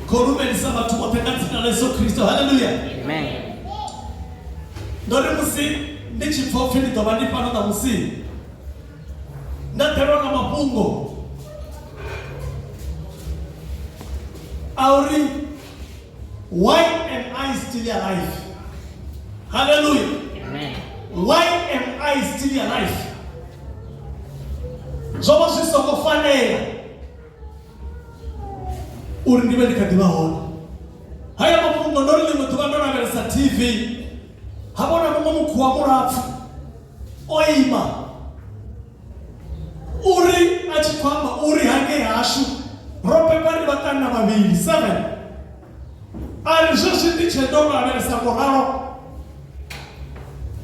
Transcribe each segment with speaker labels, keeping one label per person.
Speaker 1: Korume ni sama tumoteka jina la Yesu Kristo. Hallelujah.
Speaker 2: Amen.
Speaker 1: Ndori musi ndichi fofini tobani pano na musi. Na terona mapungo. Auri, why am I still alive? Hallelujah.
Speaker 2: Amen.
Speaker 1: Why am I still alive? Zoba sisoko fanela. Uri ndibe nikadiba hona. Haya mapungo ndori limutuwa na versa TV. Habona mungu kuamura oima. Uri achikwamba uri hange ashu. Rope bari batana babili 7. Ali joshi ndiche ndonga versa moraro.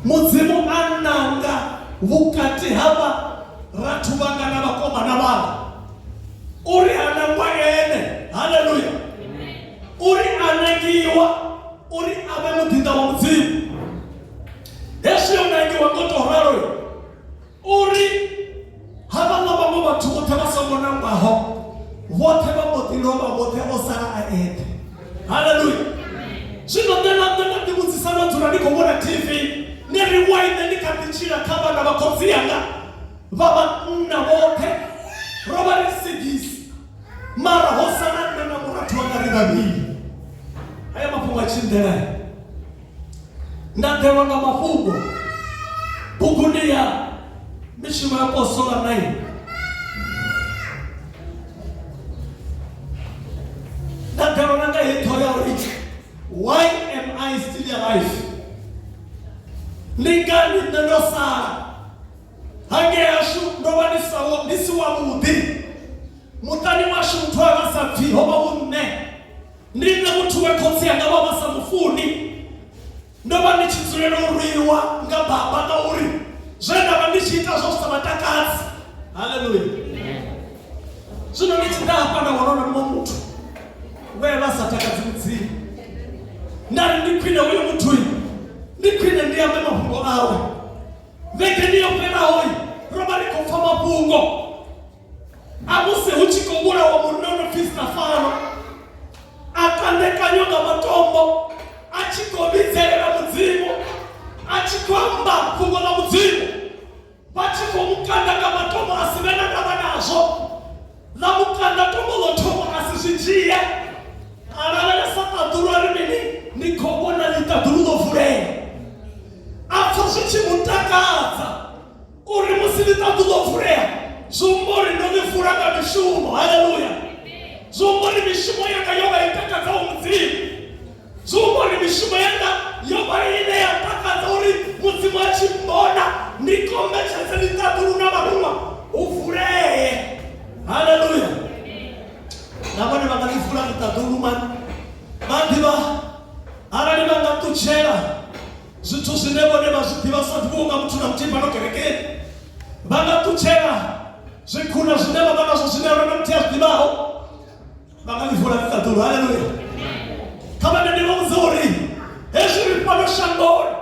Speaker 1: Muzimu ananga vukati haba ratubanga na bakoma na bala. Uri anangwa ene. Hallelujah.
Speaker 2: Amen.
Speaker 1: Uri anagiwa. Uri abe mutinda wa muzimu. Yesu unangiwa koto raro. Uri haba ngaba ngaba tukote basomo namba ho. Wote bamotiroba wote osara aende. Hallelujah. Sino tena timuzi sana tunandiko mwana TV. Ni rewind ni katichira kaba na bakozi yanga. Baba na wote. Robert Sigis. Mara hosana na muratu wa garibabili. Haya mafungo chindela. Ndatewa nga mafungo. Bukunia. Mishima ya posola nai. Ndatewa nga hitoria oriji. Why am I still alive? Ningani neno sara. Hange ashu nobani sawo nisiwa mudi. Mutani washu mtuwa wasa fi hoba unne. Nina mtuwe koti ya ngaba wasa mufuni. Nobani chituleno uriwa nga baba na uri. Jena bandishi itazosta matakazi. Hallelujah. Zino nichita hapa na wanona mtu. Wewe basa takazi mzini. Nani nikwine huyo mtu huyu. Nikwine ndiya mema pungo awe. Veke niyo pena hoi. Robari kufama pungo. Amuse uchikongura wa munono fista fano. Akandeka nyonga matombo. Achikobizele na muzimu. Achikwamba pungo na muzimu. Bachiko mukanda kama tomo asimena kama nazo. La mukanda tomo lo tomo asisijia. Arabele sata duruari mini. Nikobona litaduru fure. Afoshichi mutakaza. Uri musilita dudo fure. Zumbori ndo furanga mishumo. Hallelujah. Zumbori mishumo yaka yoga itaka za umuzimu. Zumbori mishumo yaka yoga ine yataka za uri muzimu achi mbona. Nikombe chaselita duru na baruma. Ufure. Hallelujah. Nabone magani fura litaduru man. Mandiba. Arani mangatu chela. Zitu zinebone mazitiba satibunga mtu na mtipa no kereke. Mangatu chela. Zikuna zineba bana zosinera na mtia dibao. Magani fura litaduru. Hallelujah. Kama ndio mzuri. Yesu alipanda shangoni.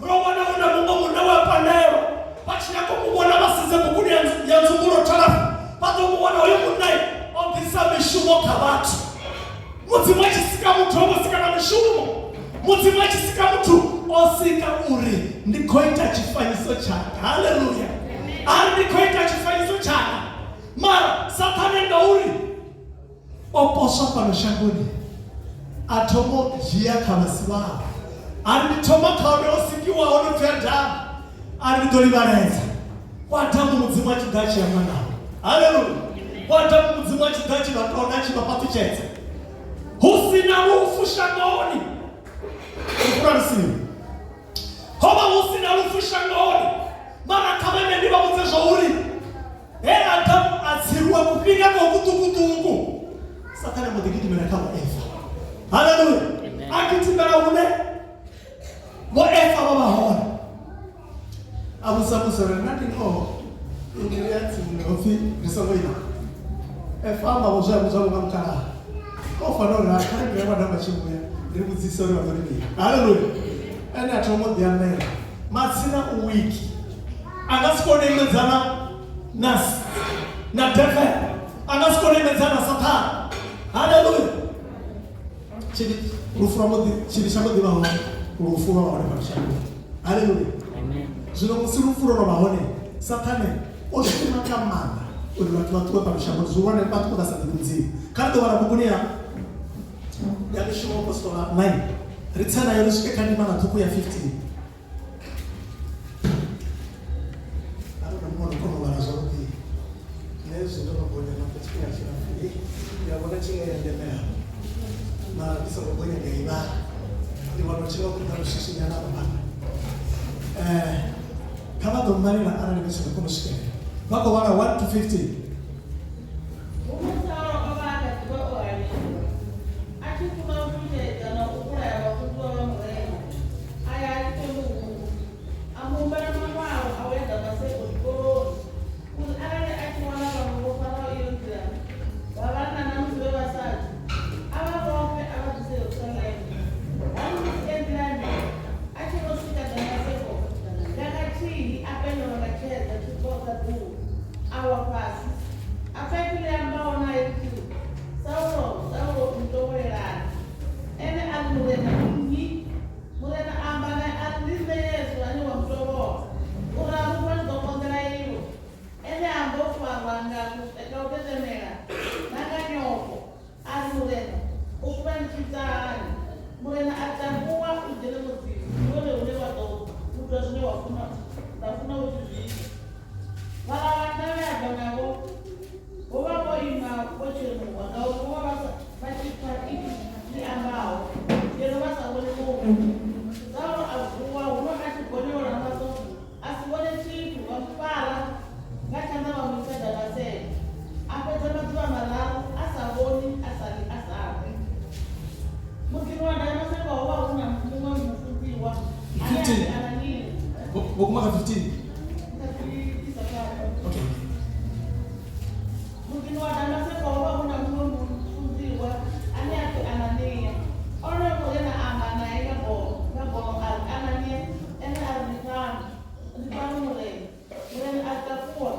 Speaker 1: Roho na una Mungu mnawa panero. Pachi yako kuona basize kukuni ya nzunguro tarafu. Pato muona huyo munai. Ondisa mishumo kabatu. Mutimaji sika mtu homo sika na mishumo. Mutimaji sika mtu osika uri. Ndikoita chifanyiso chaka. Hallelujah. Ndikoita chifanyiso chaka. Mara satani nga uri. Oposo pano shangoni. Atomo jia kamasiwa. Toma kaone osikiwa ono fenda. Doli bareza. Watamu muzimaji dachi ya mwana. Hallelujah. Watamu muzimaji dachi batonachi bapatu chete. Husina ufu shangoni. Ufuransi. Homa husina ufu shangoni. Mara kameme ndiba mute shauri. Atamu asirua kupiga kwa kutu. Satana mwadikiti mena kama Eva. Hallelujah. Akitibara une. Mo Eva baba hona. Abusa renati ko. Ingiriati mnofi nisawaida. Eva mabuza ngamkara. Ofa no na kare ngewa na machimuya. Ndimu zisori wa doni. Hallelujah. Ani atomo diane. Masina wiki. Angasikone mezana nas. Na tefe. Angasikone mezana satan. Hallelujah. chili rufuro chili shambo di baho rufuro wa wale shambo. Hallelujah. Amen. Zino musirufuro no bahone satane oshima kamanda uli watu wa shambo zuwane patu kwa sababu kando wala bubunia ya mishimo apostola 9 ritana yorushike kandi mana tuku ya 15 na bisa kubonya gaiba ndi wanocheka kutarushishinya na baba kama domani na ana nimesema kama shike wako wana 1 to 15 Bukumaka 15. Okay. Mungkin wadana sekolah una mfunziwa ani ati anania. Ona kulena amana ika bo anania ena alitan. Alitan mule. Mule atakuwa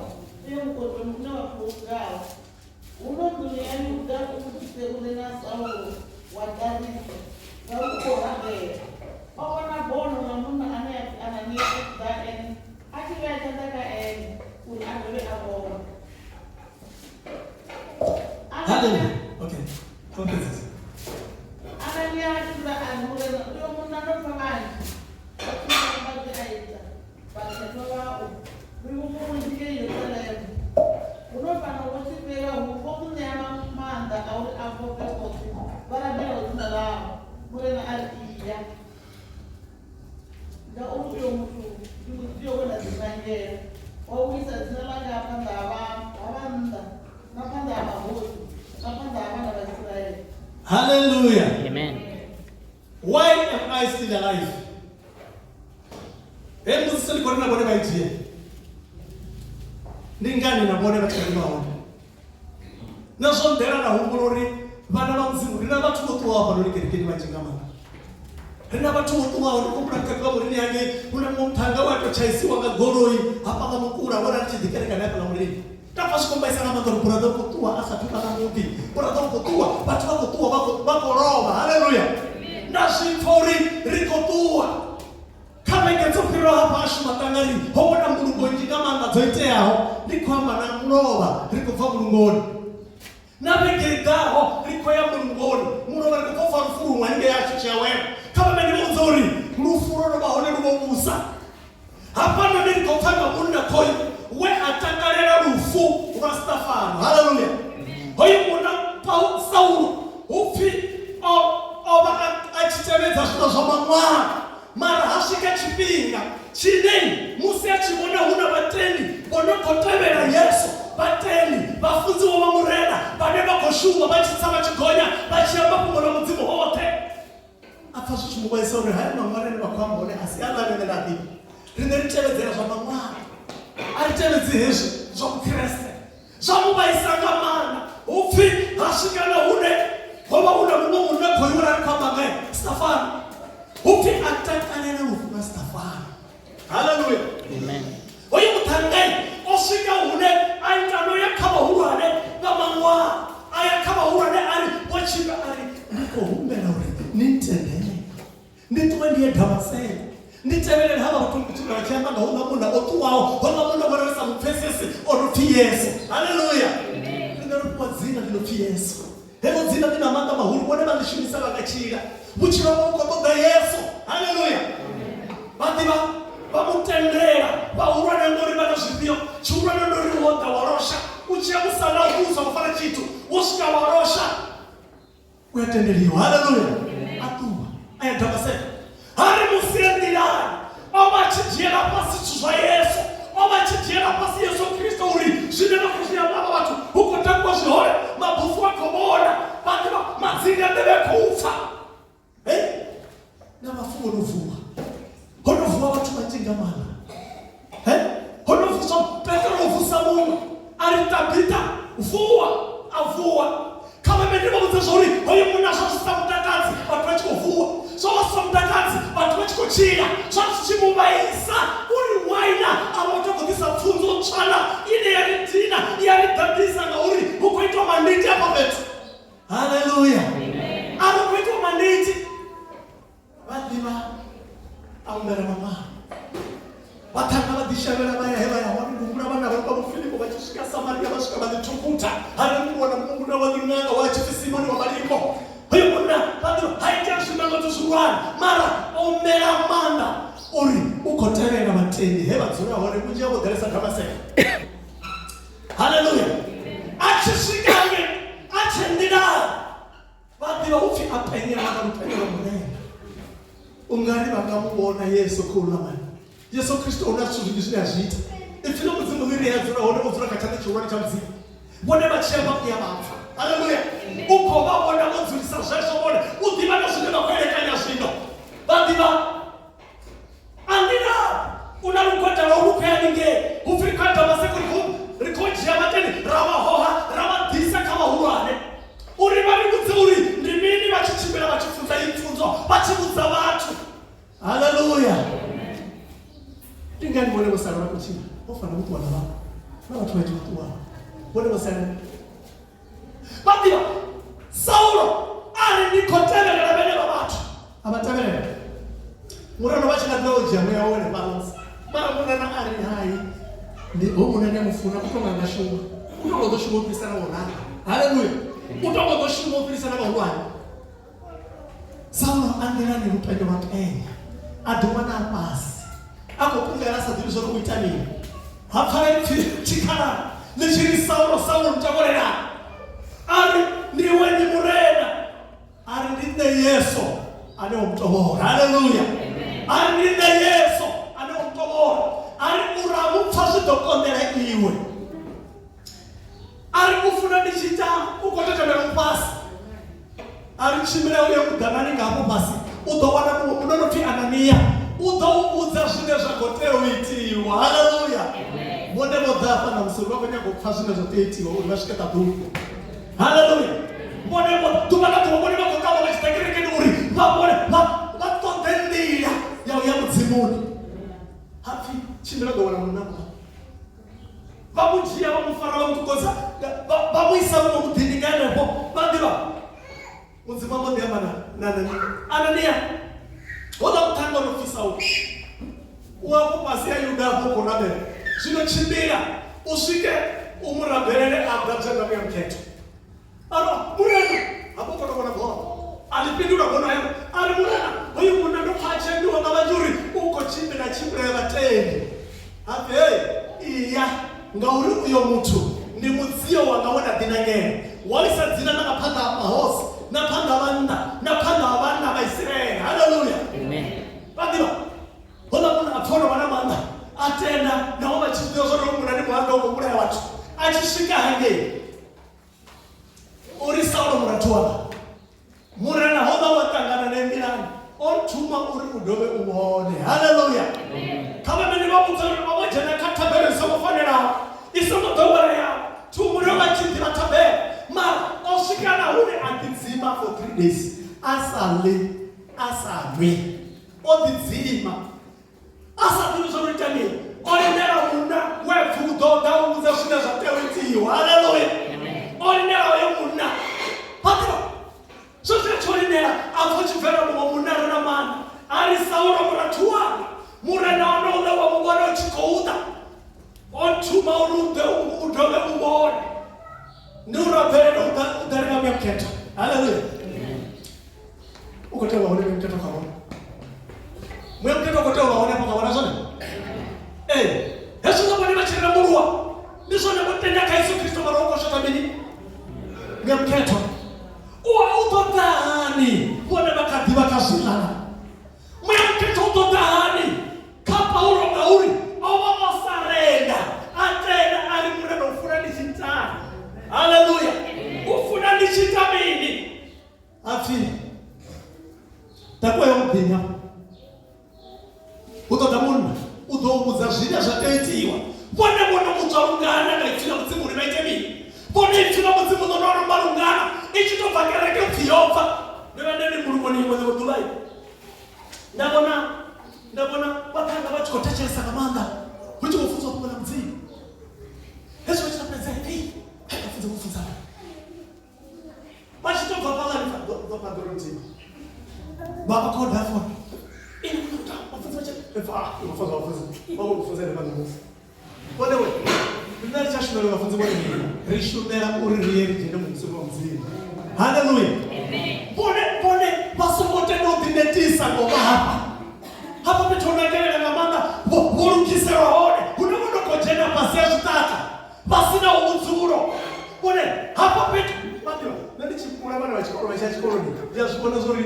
Speaker 1: sio mkono mnao kuugao. Uno duniani udao ukute ulena sawa wadani. Sawa rabe. Ona bono na muna anania dan aki wa tanda un agwe abo. Okay. Context. Anania kira anmule yo muna no paman. Aki ba aita. Ba sewa Ribu mwenye yote uno pana wote pera huko nyama manda au avoka kote. Bara bila tunala mule na aliyya. Da ujo mtu ndio wala zinaje au kisa zinalaga panda abanda na panda abahosi na panda abanda ba Israeli.
Speaker 2: Hallelujah. Amen.
Speaker 1: Why am I still alive? Hebu sisi kwa nini bwana baitie? Ningani na bwana katika mao. Na sondera na humurori bana na mzimu na watu wote hapa ndio kile majingama. Rina watu wote wao ndio kumraka kwa murini yake kuna mtanga watu chaisi wanga goroi hapa kama kura wala chidikere kana kwa murini. Tapasi kwamba sana mambo burada kutua asa tukana muti. Burada kutua watu wako kutua wako roba. Haleluya. Na sifori rikotua. Kama ingetopiro hapa ashuma tangari hona murungonji kama ngatoite yao ni kwamba na mnoba rikova murungoni. Na begedao rikoya murungoni. Muroba rikova mfuru mwenge yacho cha wewe. Kama meni mzuri rufuro no bahone rubomusa hapana nili kofanya munna koi we atakalera rufu Rastafari. Haleluya. Hoyi muna pa Saulu ufi oba achitebeza shoma mara hashika chipinga chini musi achibona huna bateni bono kotebera Yesu bateni bafunzi wa mamurena badeba koshuma bachitsama chigonya bachiamba kumona muzimu hote afasu chumubaye sore hayi mamare bakwambone asiala bene nabi rinetebezera shoma aritebezi heshe zokreste zomubaye sangamana ufi hashikana hune hoba huna mungu na koyura kama ngai Stefan ufi atakanena ufu Stefan. Hallelujah.
Speaker 2: Amen.
Speaker 1: Oyi mutangai osika hune aitano yakaba hurane bamangwa ayakaba hurane ari wachiba ari niko humbe na uri ndiye Damascene nditevele hava kutumbutsira vachamba ngauna munhu otuwawo ona munhu voresa mupfesesi oruti Yesu. Haleluya. Ndinorupa dzina ndinopi Yesu. Hero dzina ndinamanga mahuru vone vandishumisa vakachira muchiro mukotoda Yesu. Haleluya. Vadiva vamutendera vaurwane ndori vanozvidziyo chiurwane ndori wonda warosha uchiya musana ukuza kufana chitu usvika warosha uyatenderiwa. Haleluya. Atuwa aya Damascene hari musiendirani ovachijera pasi chizva Yesu ovachijera pasi Yesu Kristo uri zvinena kuzviya vava vatu ukotangwa zvihore mabhufu akobona vadiva madzinga ndevekufa namafumo novuwa honovuwa vatu vachingamana honovusa Petro novusa munhu ari Tabita vuwa avuwa kama mendivavudza zvauri hoyo munhu azvasvisa mutakadzi vatu vachikovuwa zvavasvisa mutakadzi vatu vachikochira zvazvichimuvaisa uri waina avautogobvisa pfunzo tsvana ine yari dhina yari dhabhisa ngauri ukuitwa manditi apa petu. Haleluya. Anokuitwa manditi vadiva aumera mama vatanga vadishavela vayahevaya vanidungura vana vari pamufilipo vachisvika Samaria vasvika vanitukuta harimuona munguna valin'anga wachifisimoni wavaliko hoyo muna vadiva haita zvinangoto zviruwani mara omera mana uri ukotevera vatendi hevadzura hore kunjia vogarisa Damascene. Haleluya. Achisvikange achendira vadiva upfi apenyera vakamupenyera munene ungari vakamuona Yesu kuulamani Yesu Kristo unasuzvi zvinazviita ifino mudzimu miri yadzura hone uvura katane chiwani chamdzimu vone vachiyamba kuya vapfa. Haleluya. Uko vavona vodzurisa zvazvo vone udiva nezvine vakwerekanya zvino vadiva andina una rukota raurupeyaninge ufirika Damascene rikojia vateni ravahoha ravadhisa kavahurwane uri vari mudziuri ndimini vachichimbira vachifunza ipfunzo vachivudza vatu. Haleluya. Ingani vone vosarura kuchina ofana kuti vana vavo navatu vachikutuwa vone vosarura vadiva Saulo ari ndikoteverera vene vavatu avataverera murano vachinatinaojia mweya wone balance mara munana ari hai homunane mufuna kutonga ngashuma utongozoshuma upirisana vonana. Haleluya. Utongozoshuma upirisana vahulwane. Saulo andirani rupenyo rwakenya adhumana pasi akopungana sadhiri zvokuita nini hapfara chikara nechiri Saulo ndichakorera ari ndiwe ndimurena ari ndine Yesu ane umutovora. Haleluya. Ari ndine Yesu ane umutovora ari uramupfa zvidhokondera iwe ari kufuna ndichita ukototomera mupasi ari chimira uye kudhanani ngapo pasi udowana mumwe munonoti Anania udoudza zvine zvakotero itiwa. Haleluya. Mone vodhafa namusoro wako nyangopfa zvine zvotoitiwa uri vasvika tabhuku. Haleluya. Mone vodhumanatiwa mone vakokava vachitakerekeni uri vamone vatondendira yauya mudzimuni hapi chimira dowana munamo vamujia vamufara vamutukoza vamuisa mumwe mudhininganepo vadiva mudzimambo ndiyamana Anania oda kutanga unofisa uku wako pasi ya Yudapo konabere zvinochimbira usvike umurabherere abdachanga muya mketo murana hapo kotokona goma alipindura gona yako ari murana hoyu muna ndopachendiwa ngavajuri uko chimbira vateni hapi iya ngauri uyo mutu ndi mudziyo wangaona dhinangene waisa dzina nakapanda mahosi napanda vana vaIsraeri. Haleluya. Amen. Vadiva hola munhu apfona vana manda atenda navo vachidziva zvono munhu muhanga ukokuraya vatu achisvika hange uri Saulo muratuwana murana hoda watangana nemirani otuma uri udove uone. Haleluya. Kama mene vabudza uri vavojana katabere isomofanirawo isomodhowera yavo tumuriwo vachindira tabere mara osvikana uri andidzima for 3 days asamwe odidzima asadiri zvonoita nei orinera muna webvudo ndaudza zvine zvateutiwa. Haleluya. Orinera wemuna patro zvozvachorinera apo chibvera mumwe muna rona mana ari Hallelujah. Ukotewa wale mtoto kama. Mwe mtoto kotewa waone kwa wana zone. Yesu ndio machira murua. Niso na mtenda ka Yesu Kristo maroko shota bini. Mwe mketo. Uwa utotani. Wone makati bakashilana. Mwe mketo utotani. Kapa uro kauri. Owa masarenda. Atenda alimure no furani shitani. Hallelujah. Ufurani shitamini. Afi. Takwa yompenya. Utotamuna. Udomuzashira jatetiwa. Bwana mutsalungana ngaitira mudzimu rimaitemi. Bwana itira mudzimu nonoro malungana. Ichito vakereke kuyova. Ndevandeni mulungoni mwezi wotulai. Ndabona vakanga vachikotechelesa kamanda. Kuti kufunza kumwana mudzimu. Yesu vachitapedza hivi. Haikafunza kufunza. Vachitobva pangani padoro mudzimu. Baba called that one. In the wafunza nemangufu. Bwana wewe, ndani chashimelo wafunza bwana nini? Rishumera uririeri jina mumsuru wa mzima. Hallelujah. Amen. Bone pasomote no dinetisa ngoma hapa. Hapa petona kele na mama borukise waone. Unaona kojena pasia shitaka. Pasina umuzuro. Bone hapa petu. Matio, nani chikura bana wachikoro wachikoro ni. Ya shikona zuri.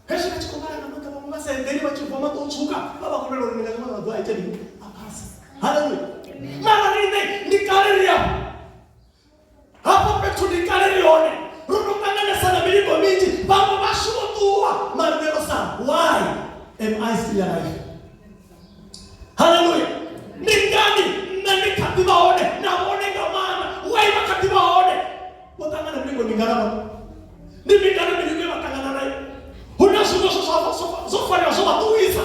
Speaker 1: Hesha chikongana na mama mama sendeni wachivoma tochuka. Baba kunelo ni ngama na dua iteni. Apasa. Hallelujah. Mama ni kaleria. Hapa petu ni kalerione. Runukana sana miliko miji. Baba bashutua. Marmelo sana. Why am I still alive? Hallelujah. Ningani nani katiba one na one ngamana. Why makatiba one? Watangana miliko ningana. Ni mingana miliko watangana nayo. Huna sugo sofari wasoma tuiza.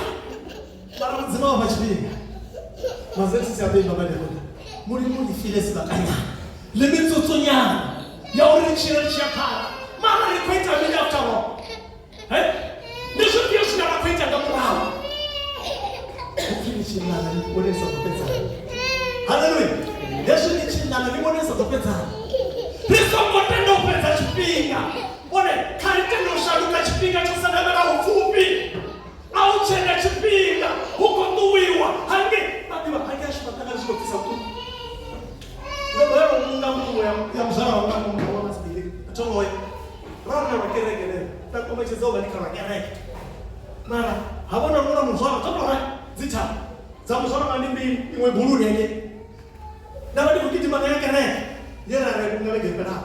Speaker 1: Para mzima wa machibinga. Mazeti si abeba bale hoda. Muri filesi bakanya. Limitsotsonya. Ya orichira chakara. Mama ni kwenda mimi after all. Nisho pia sina kwenda ngamurao. Ukini chindana ni kuonesa kupeza. Hallelujah. Yesu ni chindana ni kuonesa kupeza. Kristo motendo kupeza chipinga. One karitendo shaluka chipinga cha sadaka na ufupi. Au chenda chipinga huko tuwiwa. Hange nadiwa hayashi mataka ziko kisa tu. Wewe mungu ya mzara wa mungu wa masbili. Atongo rana wakeregele. Takoma chezo bali karakere. Mara habona muna mzara topora zita. Za mzara manimbi iwe bulu nenge. Dabadi kukiti manenge ne. Yera re ngale gepera.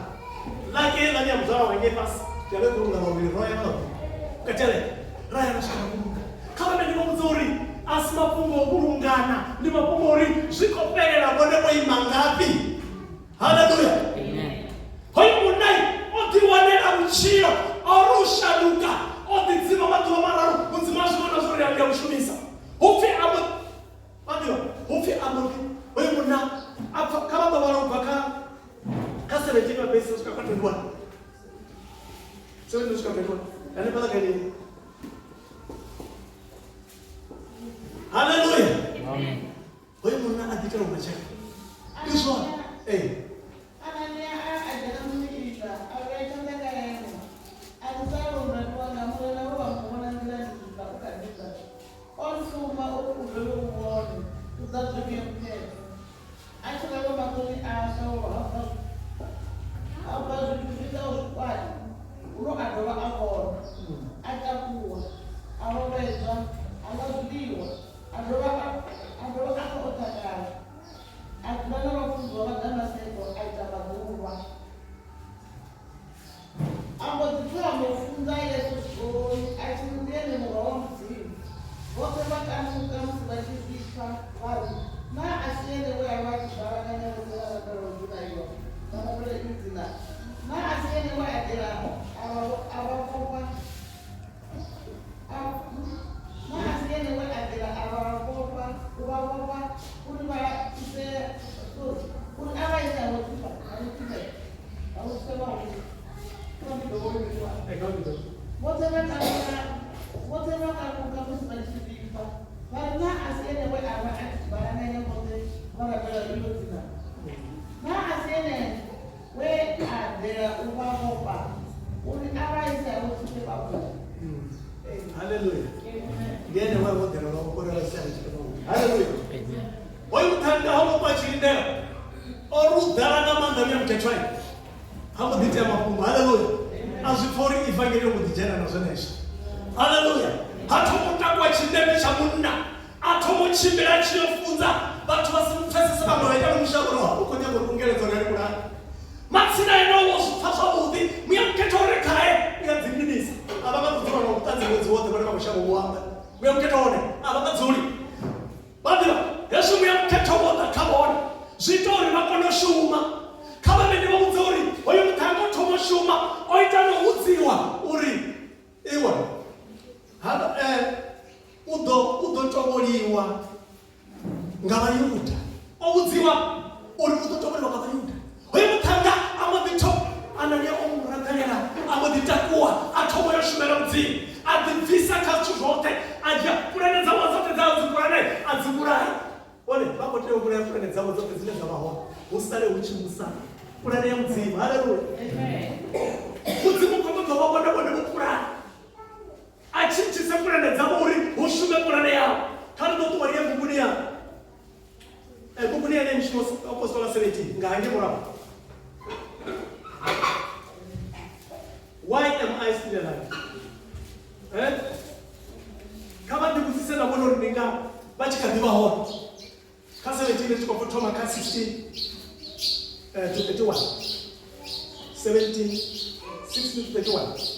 Speaker 1: Laki nani ya mzara wenge pas. Kale kurunga mawili roya no. Kachele. Raya nashaka kumbuka. Kama ni mzuri asma pungo kurungana. Ni mapumori ziko pele na bone kwa imangapi. Hallelujah. Amen. Hoi munai oti wanena mchio arusha duka oti zima watu wa mararu unzima shukona zuri ya ushumisa. Hufi amu Adio, hufi amu hoi muna kama babaru baka kasa rejima pesa usikapata ndwa. Sio ndio usikapata ndwa. Yani pala gani? Hallelujah. Amen. Hoi muna adikira umacheka. This one. Hey. Hallelujah. Ngene wewe ndero lokora wasanje. Hallelujah. Amen. Oyuthanda hawo bachindela. Orudala namanda myamketwayi. Hawo ditya mafungo. Hallelujah. Azifori evangelio kudijana nazonesha. Hallelujah. Hatomuta kwa chindemi cha munna. Atomuchimbira chiyofunza. Batu basimfesa kama wajana mshauri wako. Uko nyako kungereza ngani kuna. Matsina eno wasufasa udi. Myamketore kae. Myamzinginisa. Abanga kutuwa na utanzi mwezi wote kwa mshauri mwamba. Myamketore. Abanga zuri. Badila. Yesu myamketore kaboni. Zitori makono shuma. Kama meni wa mzuri. Oyo mtango tomo shuma. Oitano uziwa. Uri. Iwa. Hada udo toboliwa ngabayuda obuziwa uri udo toboliwa ngabayuda oyo mutanga amabito ananya omuraganyana amaditakwa atomoyo shumera mzi adivisa kachuvote aja kurene zawo zote zawo zikurane aziburai ole bako teo kurene zawo zote zile zabaho usale uchimusa kurane ya mzi. Haleluya. Amen. Uzimu komo babona bona mukurane achichi sekurane zaburi ushume kurane yao kana ndo tuwaria bubunia bubunia ne mshimo apostola 17 ngahange morapa. Why am I still alive? Kama ndikusise na bono ndinga bachika diba ho ka 17 tuko kutoma ka 16 to 31 17 16 to 31.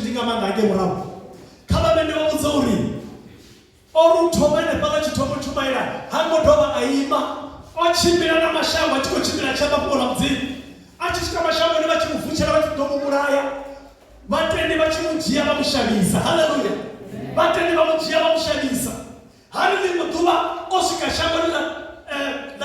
Speaker 1: ndinga mandake murabu kama bende wa uzauri oru tomene pala chitomo chumaira hango doba aima ochimbira na mashango atiko chimbira chaba pola mzini achishika mashango ne bachimuvuchira bachitomo muraya batende bachimujia bamushabisa haleluya batende bamujia bamushabisa hali mutuba osika shango na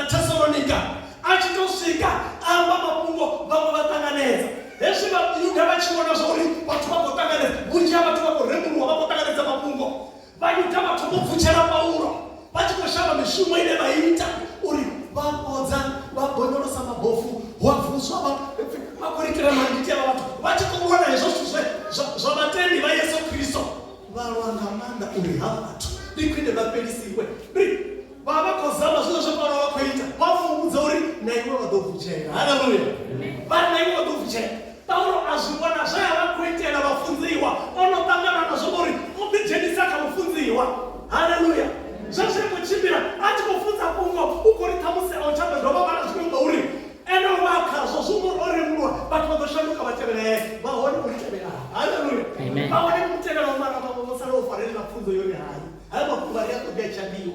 Speaker 1: Thessalonica achitosika amba mapungo bamwe batanganeza heshima yuda bachibona zori watu bakotanganeza bunja watu bakoremurwa bakotanganeza mapungo bayuda batu muvuchira Paulo bachikoshaba mishumo ile baita uri bakoza babonorosa mabofu wavuswa bakorikira manditi abantu bachikomona ezo suse zobatendi ba Yesu Kristo balwangamanda uri habatu likwinde bapelisiwe baba kozama zozo para wakwita bafunguza uri na iwe wadovuchera haleluya bana iwe wadovuchera Paulo azungwana zaya wakwita na bafunziwa ono tangana na zobori obijeni saka bafunziwa haleluya sasa kuchimbira ati kufunza kungo uko litamuse ochabe ndo baba azunga uri eno waka zozumo ori mwa batwadoshanuka batebele baone kuchebela haleluya baone kuchebela mara baba salo farele na funzo yoni hayi haba kubaria kugecha biyo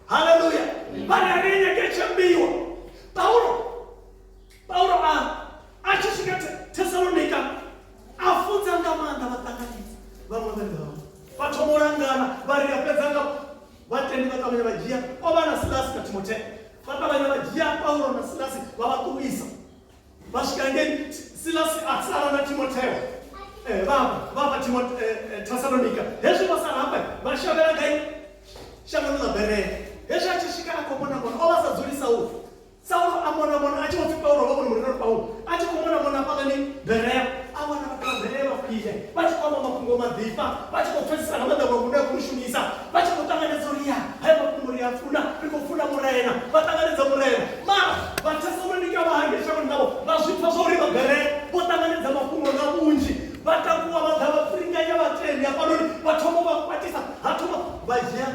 Speaker 1: haleluya bana renye gecha biyo Paulo achishika Thessalonica afunza ngamanda batanganyisa bamwendela batomorangana bari yapezanga batendi bakamenya bajia obana Silas na Timotheo bakamenya bajia Paulo na Silas babatuisa bashikangeni Silas atsara na Timotheo baba Thessalonica yesu basara hapa bashabela gai shamana na bere yesu achishika akomona obasa zuri Saulo amona achi wofi Paulo babo murero Paulo achi komona pala ni bere awana bere bafije bachi koma makungo madifa bachi kofesa na mada bakunda kushumisa bachi kutangana zoria hayo makungo ya funa bikofuna murena batangana murena mara Thessalonica bahangisha nabo bazitwa zori bere botangana makungo na bunji batakuwa badaba fringa ya bateni apanoni batomo bakwatisa hatuma bajia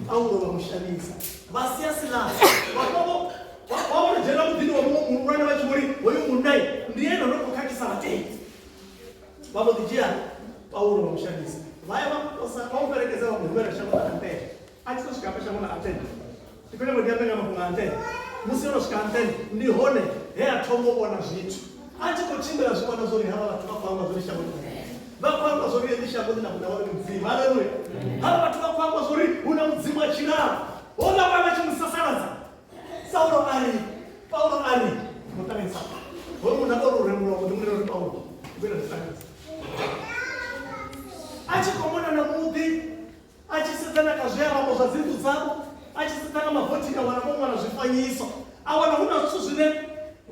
Speaker 1: Paulo bamushamisa basia Silas babo Paulo jela mudini wa mwana wa chumuri wayo mundai ndiye ndo kokaki sarate babo dijia Paulo bamushamisa vaya bakosa konferekeza wa mbere shamba ante atiko shikapesha mwana ante tikone modiambe ngama kungante musino shikante ndi hone he atombo bona zitu atiko chimbela zikwana zori haba watu kwa zori shamba bakwa zori ndisha bodi na kuna wale mzima haleluya haba watu kwa zori una mzima china ona baba chimusasaraza Paulo ali mutani sapa wewe unakoro remro mudumiro Paulo bila sana acha komona na mudi acha sitana kazera moza zindu zabo acha sitana mavoti ka wanamongo wanazifanyisa awana huna susine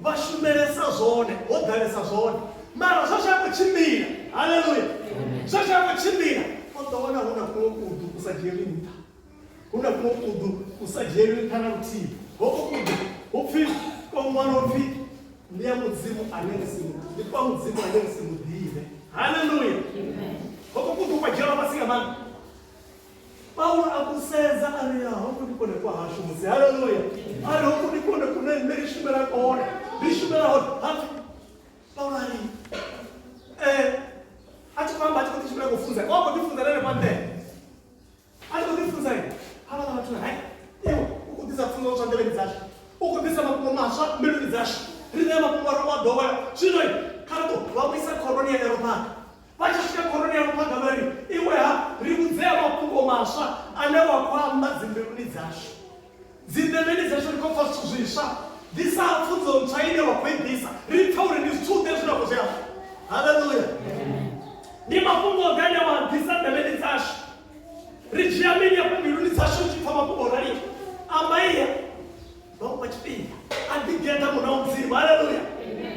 Speaker 1: bashumeresa zone odalesa zone mara sasa kuchimbira haleluya sasa kuchimbira utaona huna kuokudu kusajirinda huna kuokudu kusajirinda kana uti okukudu ufi kwa mwana ufi ndiye muzimu anengesimu ndipo muzimu anengesimu dive haleluya okukudu kwa jera basiga man Paulo akuseza aliya huko ndiko kwa hashumuzi haleluya ali huko ndiko kuna merishimera kwa bishimera hafi Paulo ali acha kwamba acha kushimera kufunza wako kufunza nene pande acha kufunza hawa watu hai hiyo ukudiza kufunza usandele bizashi ukudiza makumasha mbele bizashi rine makumaro doba sino karato wabisa koronia ya Roma bachishika koronia ya Roma gabari iwe ha ribuzea makumasha anawa kwamba zimbeluni zashi zimbeluni zashi ko fasuzisha disa funzo mchaine wa kwendisa ritauri ni students na kozea haleluya ni mafungo gani wa disa mbeluni zashi rijiamini ya mbeluni zashi kama kuborari ambaye Bom pachipinda adigenda munamzima haleluya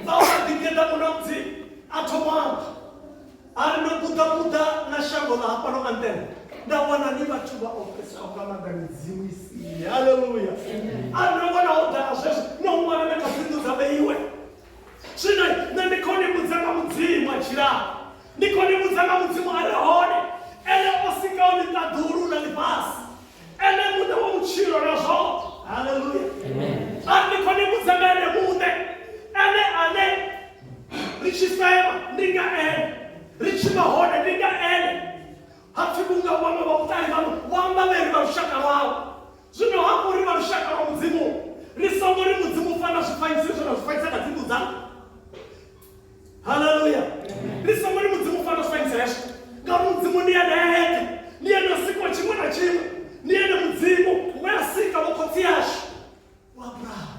Speaker 1: baba adigenda munamzima atomwa arino buda na shango la hapa no antena na wananiba chuba ofesa kama ganzimu isi haleluya arino wana oda asese no mwana na kafindu zabeiwe sina na nikoni muzanga muzima chira nikoni muzanga muzima arehone ele osika ni taduru na nipasi ele muda wa uchiro na zo haleluya amen andi koni muzangane munde ane richisema ndinga richisema chiva hone ndinga ene hapfikunga wamwe vamutali vamba veri varushaka rwavo zvino hapo ri varushaka rwamudzimu risongo rimudzimu fana zvifanyiso zvona zvifanyiso kadzimbudza. Haleluya. Risongo rimudzimu fana zvifanyiso yasho ngauri mudzimu ndiyana yake ndiyana sikwa chimwe na chimwe ndiyana mudzimu weyasika vokotsi yasho waAbrahamu.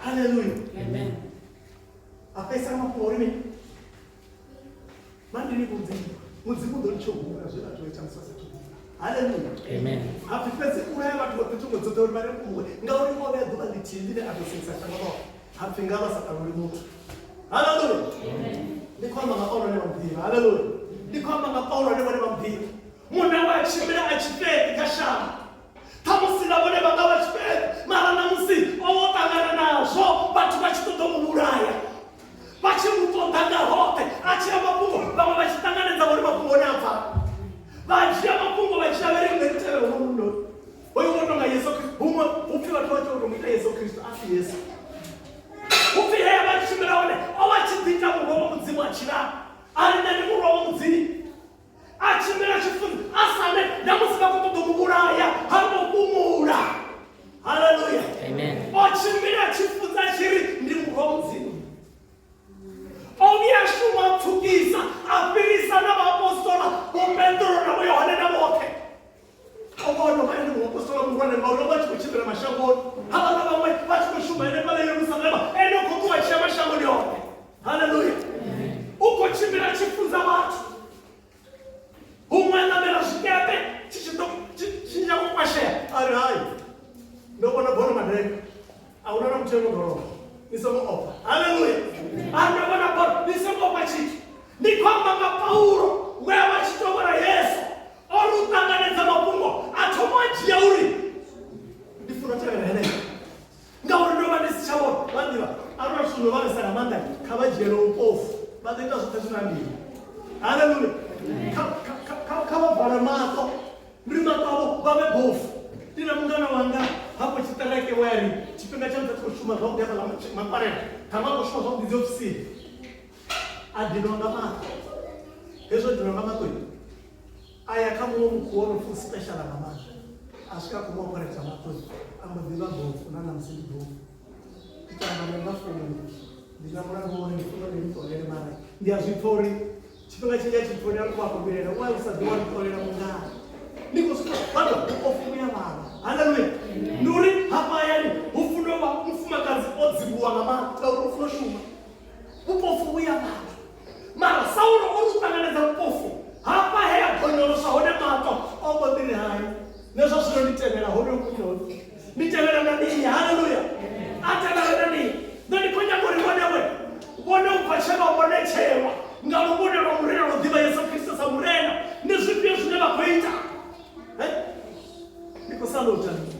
Speaker 1: Haleluya.
Speaker 2: Amen.
Speaker 1: Apaisa maporimi mandiri mudzimu ndorichogura zvevatoita musasa. Haleluya.
Speaker 2: Amen.
Speaker 1: Hapipedzi kuraya vatu vokutumudzotori vari kumwe ngauri ngove dhuva nditindire atosingisa changapo hapingava saka ruri mutu. Haleluya.
Speaker 2: Amen.
Speaker 1: Ndikwamba ngapaulo nevamubvira. Haleluya. Ndikwamba ngapaulo nevamubvira. Munhu wachimira achipedzi kashama tamusina vone vanga vachipedzi mara namusi ovotangana nazvo vatu vachitotomuuraya vachimutondaga hote achiya mapungo vamwe vachitanganidza vori mapungo neabva vachiya mapungo vachiavereki neriteve homundo oivotonga Yesu Kristu humwe upi vatu vachotomwita Yesu Kristu afi Yesu upi heya vachimira one ovachidzinga murovo mudzimu achira ari nani murovo mudzimu achimira chifunzi asane namusika kutotomuuraya hamopumura. Haleluya.
Speaker 2: Amen.
Speaker 1: Ochimira chifunzi achiri ndi murovo mudzimu oviyashuma pfukisa apirisa navaapostoli vopetro navo Yohane navoke ovono vaende muapostoli murwane mauro vachikuchimbira mashangoni havana vamwe vachikushuma ene pale Yerusalema ene uko kuvachiya mashangoni yone. Haleluya. Ukochimbira chifunza vatu umwe namera zvikepe chinjakukwasheya ari hai ndovona bhono madheka auna namutengo dhorobha nisomuopa. Haleluya. Andovona bhono nisomuopa chiti ndikwamba ngaPaulo weya vachitovora Yesu orutanganidza mapungo atomajiya uri ndifuna tevera henei ngauri ndova ndisichavona vandiva arona zvinhu vanesana mandai kavajiya noupofu vatoita zvotazvinambiri. Haleluya. Kavavhara mato ndiri mato avo vave bofu. Ndina mungana wanga hapo chitareke wari chipinga changu tatikoshuma zvakuti yapa maparera tamakoshuma zvakuti dziofisini adinonga mato hezvo dinonga mato aya kamuwo mukuono full special akamazo asvika kumaopereta mato ambodziva bofu nanamusindi bofu kutamba nengafomu ndina murango wone funo nemutorere mara ndiyazvitori chipinga chinja chitori ari kuvakomberera uye usadziwa nditorera mungana nikosvika vano ofumuya vava. Haleluya. Nuri hapa yani ufuno wa mfumakazi odzibuwa ngamato tauro ufuno shuma upofu uya mato mara Saulo orutanganidza upofu hapa heya gonyolosa hone mato ombodiri hai nezvo zvinonditevera hone ukunyoni nditevera nani. Haleluya. Atevera nani ndandikonyagori wonewe wone upacheva wonechewa ngamubonera murena rodhiva Yesu Kristu samurena nezvipio zvine vakuita nikusalo utani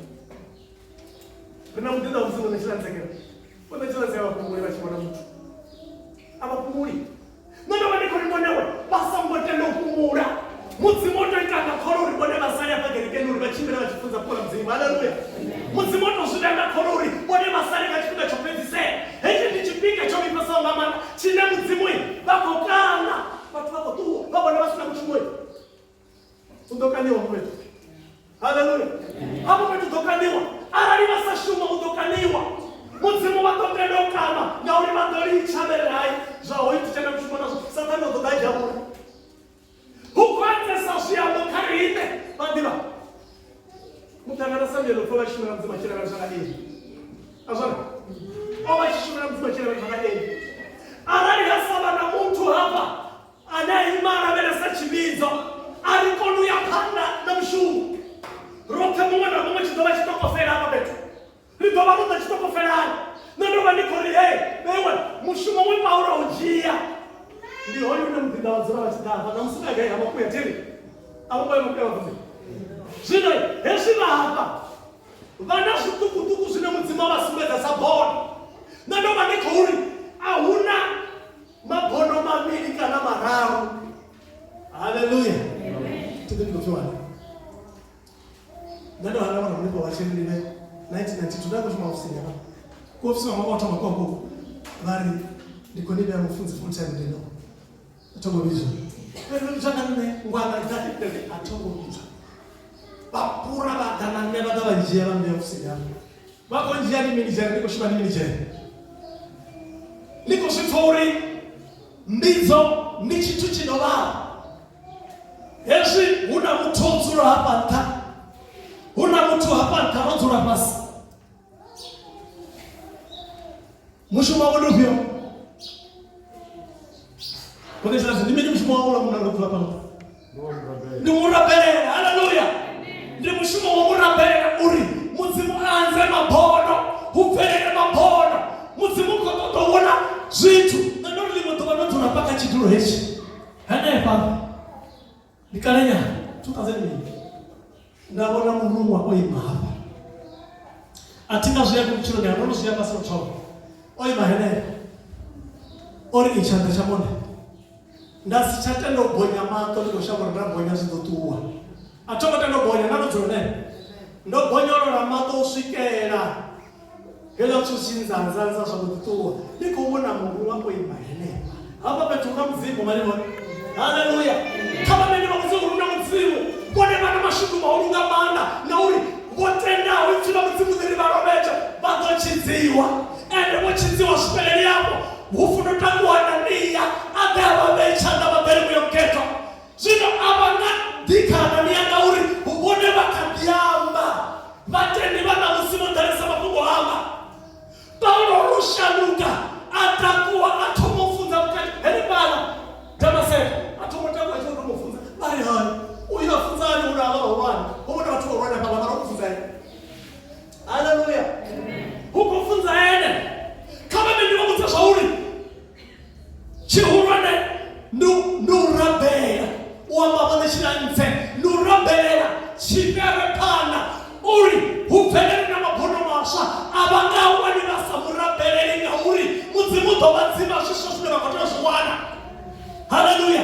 Speaker 1: rina mudinda uzimu nechilanzekera one chilanzekera vapumuri vachimona mutu avapumuri nonovaniko rimonewe vasambotenda kupumura mudzimu otoitanga korori vone vasaya pagerekeni uri vachimbira vachifunza kukora mudzimu. Haleluya. Mudzimu otozvidanga korori vone vasare kachipinga chopedzisera hechi ndichipinga chomipasaungamana chine mudzimu vakokana vatu vakotuwa vavone vasina kuchimwe udokaniwa kwetu. Haleluya. Hapo kwetu arali vasashuma udokaniwa mudzimu vatondedokana ngauri vatorichaverai zvahoiti chenda kushuma nazvo satani ododajavura ukwanzesa zviyamo karite vandiva mutangana samjelo po vachishumira mudzimu achireva zvakadini azvona ovachishumira mudzimu achireva zvakadini arali hasava namuntu hapa anaimara veresa chividzo arikonuya panda nemushungu rote mumwe namumwe chidova chitokofera apa petu ridova ruta chitokoferani nandova ndikori vewe mushumo wePaulo ujiya ndihoyo nemudzinda wadzora vachidava namusikagai hamakuya tiri avaboye makuya vavuzi zvino hezvi vahapa vana zvitukutuku zvine mudzima vasumbedza sabhona nandova ndikouri ahuna mabhono maviri kana mararu. Haleluya. Tidindofiwana ndandohana vana mulipo vachemirive 1992 ndakushuma ofisini yava kuofisi wamavauta makoko vari ndikonibya mufunzi full time ndino atogovision Pero janganne ngwana dati dele atongomisa. Bapura badana neba da banjia ba mefsinya. Ba konjia ni minijer ni koshibani minijer. Niko sitori mbizo ni chitu chinoba. Yeshi una mtu nzura hapa nta. Una mtu hapa nta nzura basi. Mushuma wodovyo. Kwa hiyo sasa nimeje mushuma wala mnalokula pale. Ni murabere. Haleluya. Ndi mushuma wa murabere uri. Muzimu anze mabono. Ufere mabono. Muzimu kototobona zitu. Na ndio limotobana tunapaka chiduro heshi. Hana pale. Nikalenya 2000 ndabona mulungu wako imahapa. Atinga zoya kuchiro ya nono zoya pasa mchoro. Oi mahene. Ori ichanda chamone. Ndasi chatendo bonya mato liko shabora bonya zidotuwa. Atoma tendo bonya nano zone. Ndo bonya ro mato usikera. Gelo tusinza nzanza shabutuwa. Niko mbona Mungu wako imahene. Hapa petuka mzimu malimo. Haleluya. Kama mimi nimekuzuku na mzimu. Bwana bana mashuku maurunga bana. Na uri wotenda wituna mzimu zili baromeja. Bato chiziwa. Ende wachiziwa speleli hapo. Ufuno tangu wanania. Adaba mechanda mabere mketo. Zino abana dika na mianga uri. Ubone bakabiamba. Bateni bana mzimu ndaresa mafungo hama. Paulo rushanuka. Atakuwa atomofunza mkati. Heni bana. Kama sasa atomotaka hizo kufunza. Bali hai. Uyo afunzaje unalala wani? Mbona watu wanaona kama wanataka kufunza yeye? Haleluya. Huko funza yeye. Kama mimi ndio mtashauri. Chihurane nurabera. Uamba shina nse. Nurabera. Chibere pana. Uri upelele na mabono masha. Abanga wani basa murabere nga uri. Muzimu tobatsima shisho sina bakotwa shwana. Haleluya.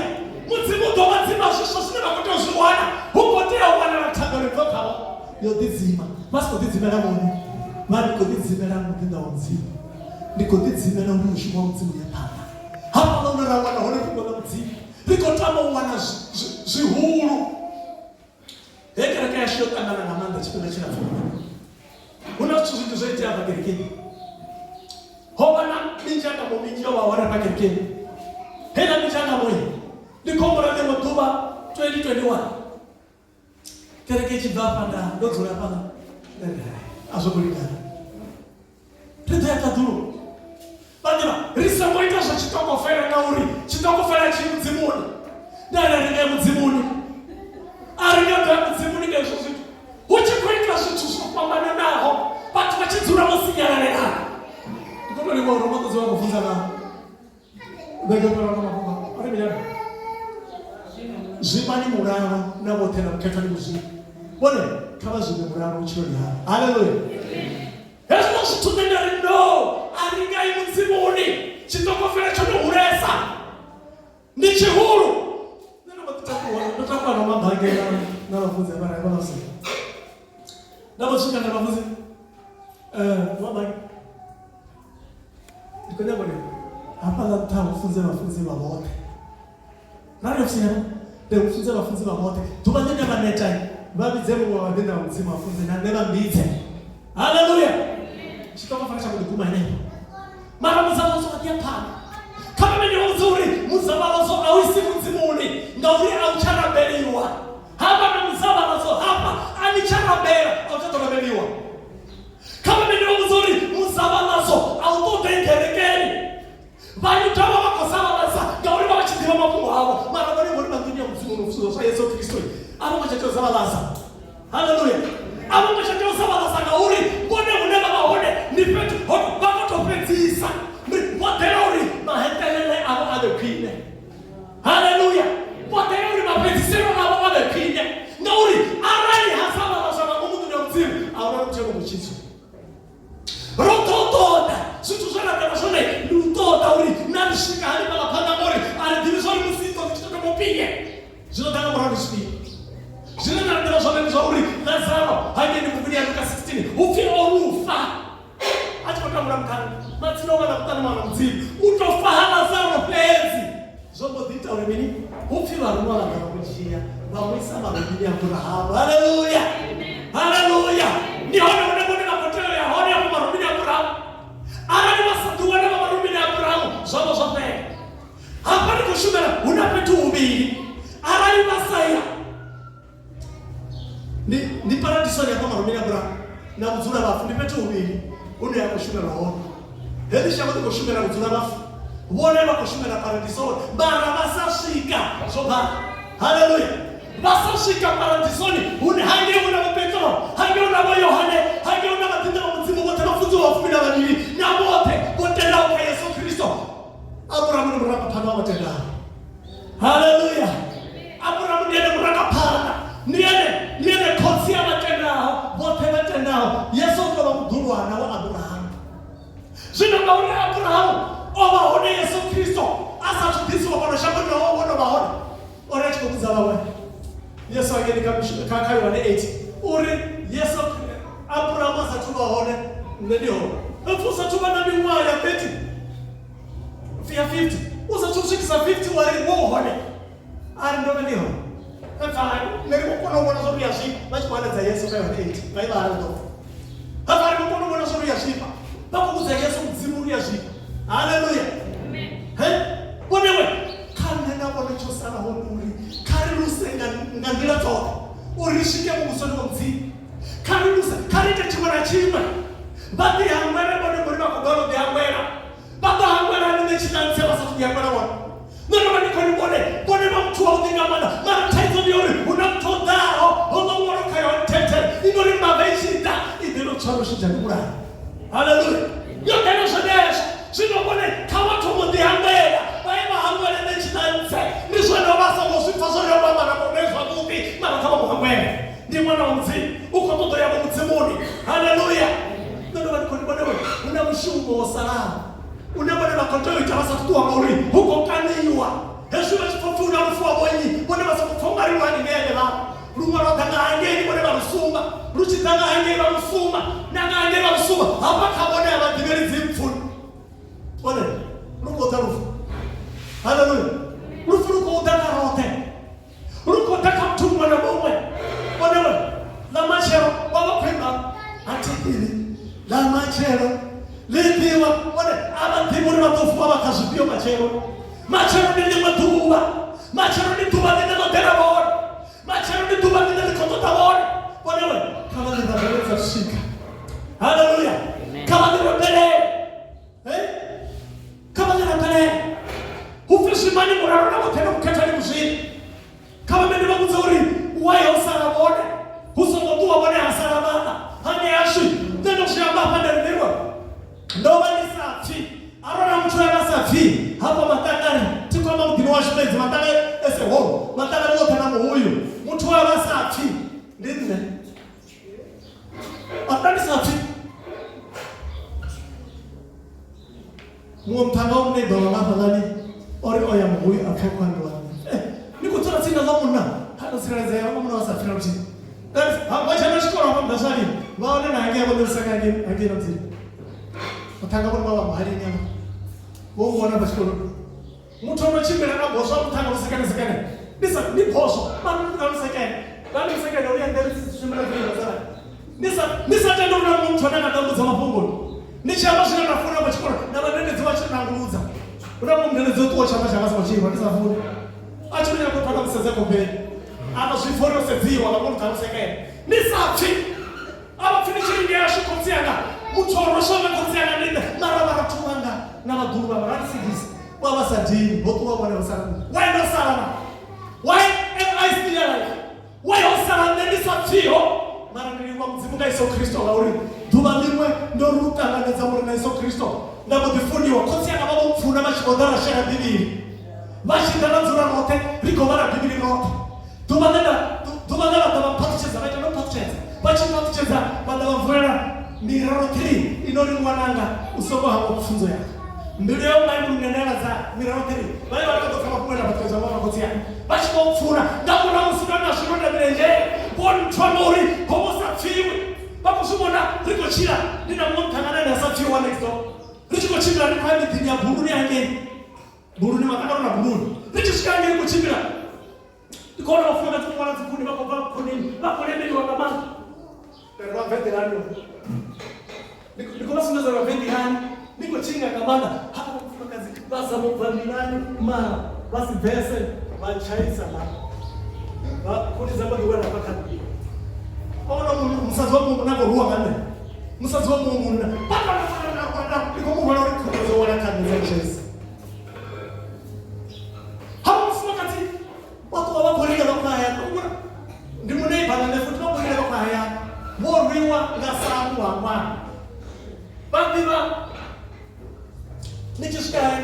Speaker 1: Muzimu tobatsima shisho sina bakotwa shwana. Hupotea wana natangale toka hapo. Yo dizima. Basi kodizima na moni. Mali kodizima na mtinda mzimu. Niko dizima na mshuwa mzimu ya pana. Hapa naona wana hone kwa mzimu. Niko tama wana zihuru. Heka kaya shio kangana na manda chikuna china fumu. Unachuzi tuzoite hapa kirikini. Hobana minjanga mo minjo wa wana pa kirikini. Hela minjanga mo. Niko mora de motuba 2021. Kereke chibapa nda dokura pana. Azobulika. Tete ataduru. Bandima, risa moita za chitoko fera na uri. Chitoko fera chimzimuni. Dala nige mzimuni. Ariga mzimuni ke Yesu. Uchi kwenda shitu kupambana nao. Watu wachizura mosinyana nena. Ndio ni wao roho zo kufunza na. Ndio kwa roho mababa. Ari bila. Zimani murano na wote na mkeka ni mzuri. Bwana kama zime murano uchoni hapa. Haleluya. Yesu tunenda ndo. Ariga mzimuni. Chitoko fera chono uresa. Ni chihuru. Natakuwa na mambo haya na wafunze bara kwa nafsi. Ndio shika na wafunze. Mama. Nikonya bwana. Hapa la wafunze wote. Nani ofisina? Ndio wafunze wote. Tubanyenya maneta. Babi zemu wa wadenda mzima wafunze na nenda mbize. Haleluya. Shika mafanya kudukuma neno. Mara mzao zote hapa. Kama mimi ni uzuri, mzabalazo awisi mzimuni, ngauri auchana beliwa. Hapa na mzabalazo hapa, anichana bela, auchana beliwa. Kama mimi ni uzuri, mzabalazo autote ngerekeni. Bali tawa wako sabalaza, ngauri wachindima mafungo hapo. Mara bali mwalimu dunia mzimuni mfuzo Yesu Kristo. Aba machakio sabalaza. Haleluya. Aba machakio sabalaza ngauri, mbone unema maone, ni petu, bako topetisa. Whatever mahentelele abo adokine. Hallelujah. Whatever mapetisero abo adokine. Ngauri arai hasaba basaba Mungu ndio mzimu. Aona mchego mchizo. Rototoda. Situzana kwa shule lutoda uri nalishika hali bala panda mori. Ale divisori musito kitoko mopige. Zino tanga morani speed. Zino na ndio shule mzuri. Lazaro haje ni kuvunia Luka 16. Ufi orufa. Acha kwa mramkana. Matino wana mtana mwana mzimu. Utofahamu sana penzi. Zobo dita ulimini. Ufi Bawisa marumini ya Abrahamu. Haleluya. Haleluya. Ni hone na matendo ya hone ya marumini ya Abrahamu. Ana ni wasatuwa na marumini ya Abrahamu. Zote. Hapa ni kushumela unapetu ubiri. Ana ni masaya. Ni paradiso ya marumini ya Abrahamu. Na mzura bafu ni petu ubiri. Une ya kushumela hone. Hedi shamba kushumela mzura bafu. Wone wa kushumela paradiso. Mara masashika. Soba. Haleluya. Masashika paradisoni. Hange una Petro, hange una Yohane, hange una matendo ya mzimu wote mafunzo wa 12 na wote nao kwa Yesu Kristo. Abrahamu ni mraka pana wa tenda. Haleluya. Abrahamu ndiye mraka pana. Niende konsia matenda wote matenda. Yesu kwa mdhuru na wa Abrahamu. Sina maana Abrahamu obaone Yesu Kristo. Asa tudiso kwa shamba na wao baone. Ora chikuza bawe. Yesu ageni kaka Yohane 8. Uri Yesu Abrahamu asatuba hone ndio. Afusa tuba na miwa ya 50. Fia 50. Usa tushikisa 50 wale wo hone. Ari ndo ndio. Sasa ndio kuna mwana zuri ya shipa. Basi maana za Yesu kwa 8. Baiba ndo. Hapa ni kuna mwana zuri ya shipa. Baba kuza Yesu mzimuri ya shipa. Haleluya. Amen. Wewe kana bwana chosana honuri. Karuse ngandila toka. Urishike mugusoni wa mzimu. Karite chimana chima. Bati hangwera bwana bwana kugoro de hangwera. Baba hangwera ni mechinanse wasatu ya bwana wana. Ndio bwana koni bwana mtu wa udinga mana. Mara taizo biori unamtodao. Ono mwana kayo tete. Ingoli mabeshita. Idelo charo shijangura. Haleluya. Yote no shadesh. Sino bwana kawa tomo de hangwera. Baba hangwera mechinanse. Niswana basa mosifazori ya baba na mwonesha mubi. Mara kama muhangwera. Ni mwana wa mzimu. Uko toto ya mzimuni. Haleluya. Ndio bwana unamshumu wa salama. Unabona makontoi tabasa tuwa mauri. Huko kaniwa. Yesu mchifufuna mfuwa mwenyi. Bwana basa kufunga riwa ni mele ba. Runga rotanga angeni bwana barusuma. Ruchitanga angeni barusuma. Nanga angeni barusuma. Hapa kabone ya madimeri zimfuni. Bwana ruko tarufu. Haleluya. Ruko utaka rote. Ruko utaka mtumwa na bomwe. Bwana la machero wala kwenda atikili. La machero Lipiwa, wale abantiburi batofu abakazubio machero. Machero ni matuba. Machero ni tuba ni notera bor. Machero ni tuba ni kotota bor. Wale kama ni babele shika. Haleluya. Kama ni babele. Kama ni babele. Hufisi mani muraro na motera mkatali mzuri. Kama ni babuzuri, wayo sala bor. Husomotua bwana hasara bana. Hani ashi. Ndio shamba pande ndio. Ndoba ni safi. Arona mtu ya safi. Hapo matangani. Tiko kama mdini wa shule matanga ese ho. Matanga wote na huyu. Mtu ya safi. Ndine. Atani safi. Mtanga umne dola madani. Ori oya mhuyu akakwa ndo. Niko tuna sina lamu na. Hata sina zaya mwana wa safi na mti. Wacha nashukuru kwa mdasani. Waone na angia bado saka angia mti. Mutanga kwa baba mahali nyama. Wao wana bashikoro. Mtu anachimba na boso mutanga usikane. Ni boso. Mama usikane. Bali usikane ndio ndio chimba kwa sana. Nisa tendo na mtu anataka damu za mapungo. Ni chama shina nafuna bashikoro. Na badende ziwache na nguruza. Unapo mnene zote wa chama cha basi chimba nisa funa. Acha ni hapo paka mseze kwa mbele. Ana siforo sevi wala mtu usikane. Nisa chi. Aba finishing ya shukonziana. Mutorosha na nini mara tuanga na maguru wa ransigis baba sadini botu wa bwana sana why no salama why am I still alive why osala nini satio mara niliwa mzimu Yesu Kristo lauri tubalimwe ndo ruta na zamuri na Yesu Kristo na mdifuni wa kosi ana baba mfuna mashibodara shara bibili mashindana nzura mote liko mara bibili mote tubagala tabapatcheza baita no patcheza patcheza badawa mvura mirarotiri inori mwananga usoko hapo kufunzo yako ndio mai mnenela za mirarotiri bali watoto kama kwenda katika zamani kotia basi kwa mfuna ndapo na msukana shirona bilenje bon twamori komo safiwe bako sumona liko chila nina monta na safiwe wa next liko chila ni kwa miti ya buruni yange buruni mataka na buruni liko shikanje liko chila kona ufika tu kwa zikuni wako kunini wako nini wangamana ndio veterano niko basi ndo za veterano niko chinga kamanda hapa kufanya kazi basa mvamilani mara basi pesa bachaisa la kuni zamba ndio wanapaka ona msazi wa Mungu nako ruwa ngane msazi wa Mungu na paka na niko Mungu wala kuzo wala kanisa watu wabakorera bakaya ndimune bana nefuta bakorera bakaya moriwa ngasangu amana babiba nichishkai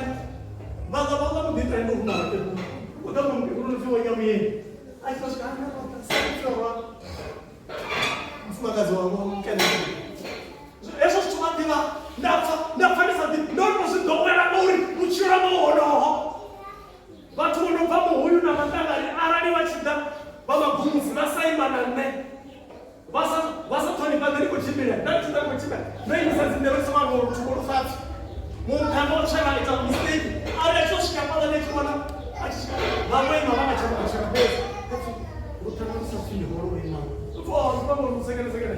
Speaker 1: baga mbita ndo kunate udamu ngikuno fiwa nyamiye aikoshikana bakasafira mfumakazi wangu kene eso tumandiba ndafanyisa ndono zindowera muri muchira maono watu wanopamo huyu na matangari arani wachida baba gumusi na saimana ne wasa toni badari ko chibira na chida ko chibira no insa zindero sama ngo tukoro fati mu kamo chana ita mistake ara choshika pala ne kuona achika bamwe mama chama chama base utana safini horo ina fo bamwe musegene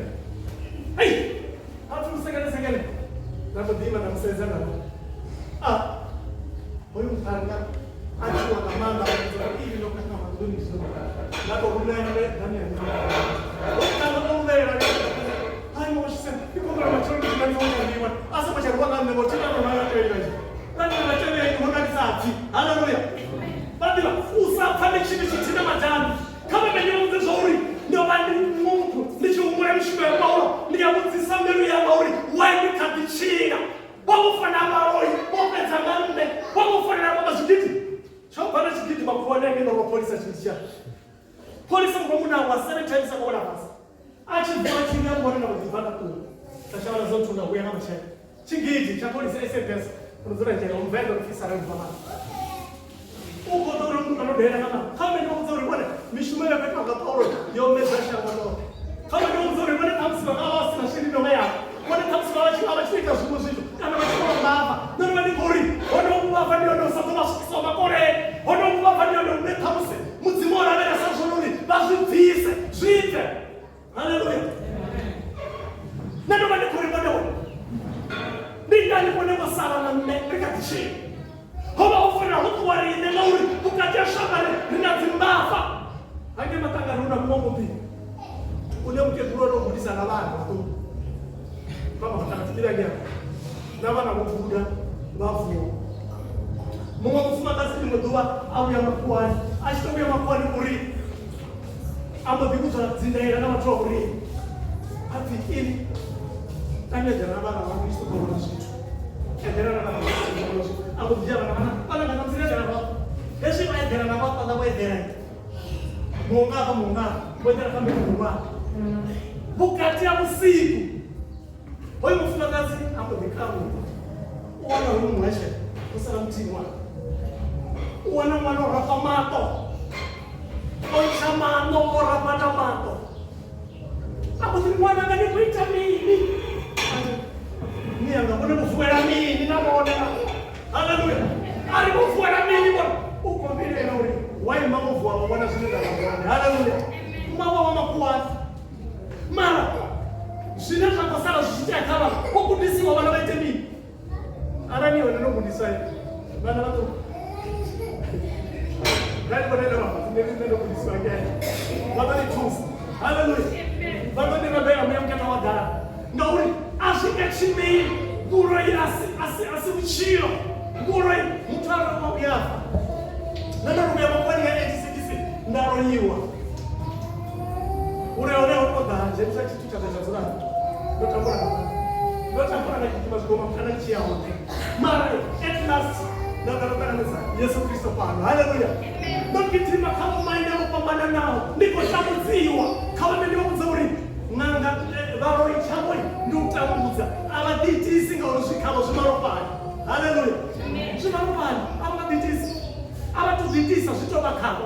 Speaker 1: hey hatu musegene na badima na msezana huyu mtanga achua kamanda hivi ndio kama maduni sio na kwa kule ndani ya kama ngombe hai moshi iko kama machoni tunaiona ndiwa asa macharuka kama mmoja na mara kwa nani anacheza hiyo ndani safi haleluya badala usafanye chini chini majani kama mwenye nzuri ndio bali Mungu ndicho umremshwe Paulo ndio mzisamelu ya Mauri waende kabichina wamufana maroi wapeza ngande wamufana baba zikiti chopana chikiti bakuone ngino wa polisi chitia polisi mkomuna wa 7 times kwa basi achi bwachinga mbona na kuzipata tu tashawala zote na kuya kama chai chingiti cha polisi SMS unazura jana umvendo ofisa rangi mama uko ndo mtu anodera kama ndio mzuri bwana mishume ya pepa kwa Paulo ndio mezasha bwana kama ndio mzuri bwana tamsi na hawa sina shida ndio mea bwana tamsi na wachi hawa chika zunguzito kana wachukua baba ndio wani gori wana mwa ndio ndio sasa kusoma kore wana mwa ndio ndio metamse mzimora na sasa nuni basi vise zite haleluya ndio wani gori bwana ndio alipone masala na mmeka tishi Hoba ufuna hutu wari ine lauri ukatia shabale rinazimbafa hangi matanga runa mwongo pi ule mke kurono kudisa na lana kama mtakatibila gya na wana mkubuda bafu mungu kufuma kazi ni mdua au ya makuani ashitoku ya makuani uri amba bikuta zindaira na watu uri hafi ili tanya janaba na wangu isto kwa wanashitu endera na wanashitu aku bijak mana kana sini ada apa? Kasi main dengan apa? Pada main dengan munga, boleh kami munga. Bukan dia musik. Oi mufuna kazi, aku dikamu. Wana huyu mweshe, kusala mtimwa. Wana mwana rapamato. Oi sama no rapamato. Aku timwana ngani kuita mimi. Ni anga bona mufuera mimi na bona. Haleluya. Alipofuata mimi bwana. Uko vile na ule. Wai mambo kwa bwana zinda na bwana. Haleluya. Mama wa makuwa. Mara. Sina kwa sala sisitia kama kukudisi wa wana wetu mimi. Arani wana ndo kudisai. Bana watu. Gani bwana ndio ndo kudisi wa gani. Baba ni truth. Haleluya. Baba ndio ndio ameamka na wadara. Ndio ule ashikachimi. Guru asiuchio. Guroi mutara kwa biafa. Nana ruya makwani ya NTCDC ndaroyiwa. Ureone uko danje msa kitu cha tazara. Notambura na kitu mazgoma mtana chia wote. Mara at last na karokana mesa Yesu Kristo pano. Haleluya. Ndokitima kama maina kupambana nao. Niko shamuziwa kama ndio mzuri. Nanga baroi chamwe ndutamuza. Abaditi singa urushikalo shimaropani. Haleluya. Shimaropani. Abaditi. Abatuditisa sitoba kabo.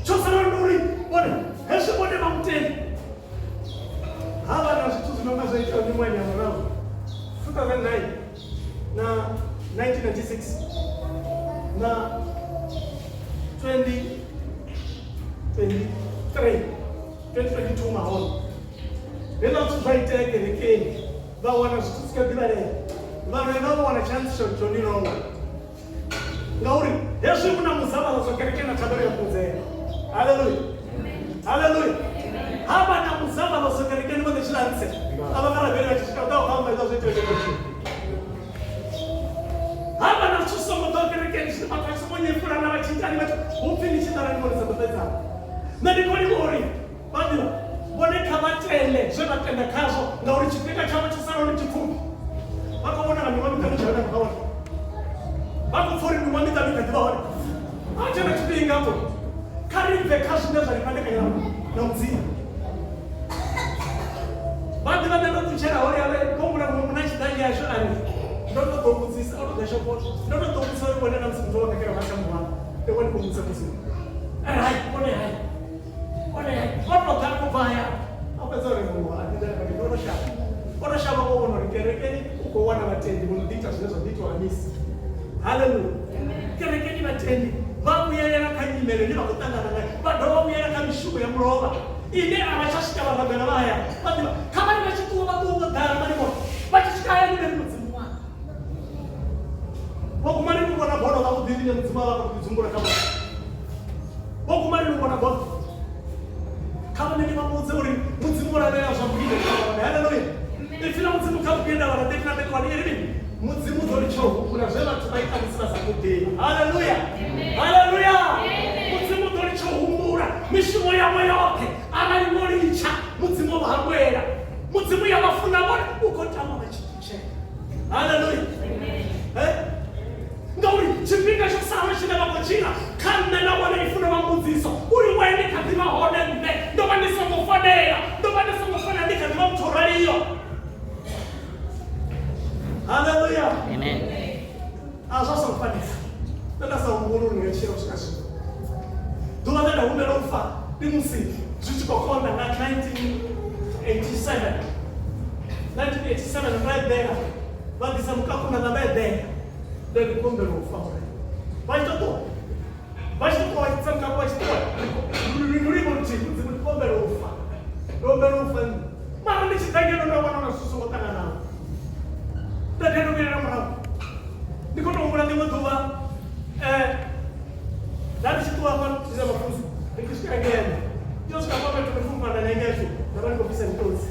Speaker 1: Chosana nduri. Bone. Heshe bone bamteni. Haba na zitu zinonga zaidi ni mwanya mwanao. 2009 na 1996 na 20 2022 maholo. Lena tsufaite kerekeni. Ba wana sitsuka bilale. Ba rena wana chance choni ronga. Ngauri, Yesu kuna muzaba la kerekeni na tabari ya kuzea. Hallelujah. Hallelujah. Hapa na muzaba la kerekeni kwa chilanse. Aba kala bele chika dao kama hizo zote zote. Hapa na tusoma kwa kerekeni sima kwa mwenye fura na wachitani watu. Upini chitara ni mwana sabata. Na nikoni mori. Bado bone kama tele, sema tenda kazo na ulichipika chama cha sana ulichifuni. Bako bona na mwami kama chana kwa watu. Bako fori ni mwami kama kwa watu. Acha na tupinga hapo. Karibu kazi ndio zalipanda kaya na mzima. Bado ndio kuchera wale wale komuna mnachi ndani ya shule. Ndio kumzisa au desho pot. Ndio kumzisa wale na msimtoa kwa kile hasa mwa. Ndio wale kumzisa mzima. Hai, pone hai. What tangu baya apezore Mungu adida kwa shaka. Ona shaka kwa ono kerekeni uko wana watendi munodita zinezo ndito hamisi. Hallelujah. Kerekeni watendi babu yeye nakanyimele ni bakutanga nanga badomu yeye nakamishuko ya mroba. Ine abachashika babagana baya. Badiba kama ni bachitu babu dara mali mo. Bachishika yeye ni mzimu wa. Wako mali ni bona bona babu dini ni mzimu wa kuzungura kama. Wako mali ni bona bona kama ni mambo nzuri mzimu wala leo shambile kama haleluya ifila mzimu kama kienda wala dekna kwa nini mzimu ndio choo kuna sema tunaita msasa kuti haleluya haleluya mzimu ndio choo humura mishimo ya moyo wake analimolicha mzimu wa hangwera mzimu ya mafuna bora uko tama machiche haleluya ngauri chipinga cha sawa shida kwa china kana na wale ifuna mamuziso uri wende katima hodende ndo bani songo fadea ndo bani songo fadea ndika ndo mtoraliyo haleluya
Speaker 2: Amen.
Speaker 1: Sasa mfanye ndio sasa unguru ni cheo shikashi duwa ndio umero ufa ni musiki zuchiko konda na 1987 right there badi samuka kuna na there ndio kombe la ufa vai toto itsamka kwa chitoa nulimo mtiku zikombe la ufa mara ni chitageno na wana na susu ngotana nao ndio ndio na mara niko ndo ngula ndimo tuwa ndio chitoa kwa tiza mafunzo nikishika ngene ndio kama tumefunga ndani ya ngesho na bali kabisa nitozi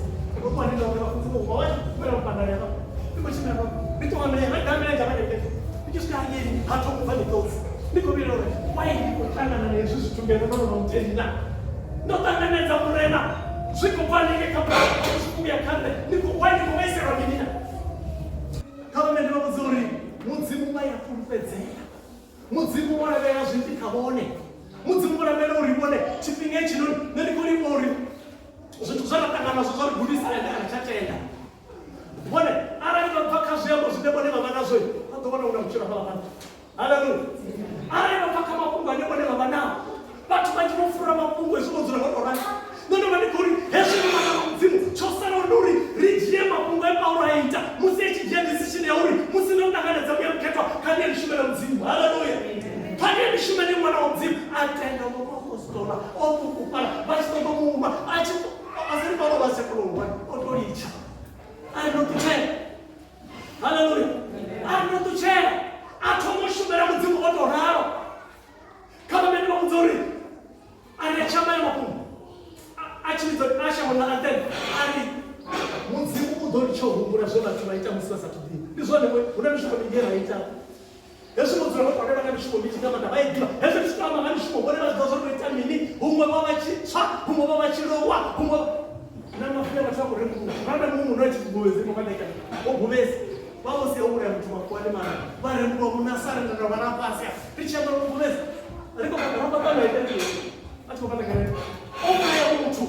Speaker 1: kwa nini ndio mafunzo kwa watu kwa mpanda leo niko chini hapo nito amelea kama jamani kesho nikishika ngene hata kufanya tozi niko bila wewe why niko tanga na Yesu tumbele na mteni na ndo tanganeza mrena siko pale kama siku ya kande niko why niko wese ramina kama ndio mzuri muzimu maya kumpezea muzimu wala ya zinti kabone muzimu wala melo ribone chipinge chino niko ribori usituzana tangana sasa gudisa na chachaenda bone ara ndio mpaka zemo zidebone mama nazo hata wana unamchira baba. Haleluya. Ara mpaka mapungu anebone baba nao batu bajifura mapungu ezuko zinakorana ndio bali kuri Yesu mwana mzimu chosana nduri rijie mapungu ya Paulo aita musechi je decision ya uri musinondangana zabia mketwa kani alishimela mzimu. Haleluya. Kani alishimela mwana mzimu atenda moko stola oku kupala basi ndo muumba achi azeri baba basi kulungwa otoricha ano tuche. Haleluya. Ano tuche atomoshimela mzimu otoraro kama mimi mzuri anachama ya mapungu achilizo asha mwana anteni ali mzimu udolicho humbura zona tunaita msasa tudini ndizo ni unanishuka migera ita Yesu mzuri kwa nini anamishuka miji kama na baidi Yesu msitama anamishuka bora na zozo tunaita mini humwa baba chicha humwa baba chirowa humwa na mafia na chako rengu baba Mungu ndio chibuweze kwa kanda ikani obubezi babo si umuri ya mtu kwa ni mara bare mko munasara na wanapasa picha ndio obubezi aliko kwa kama ndio atakupata kile omwe mtu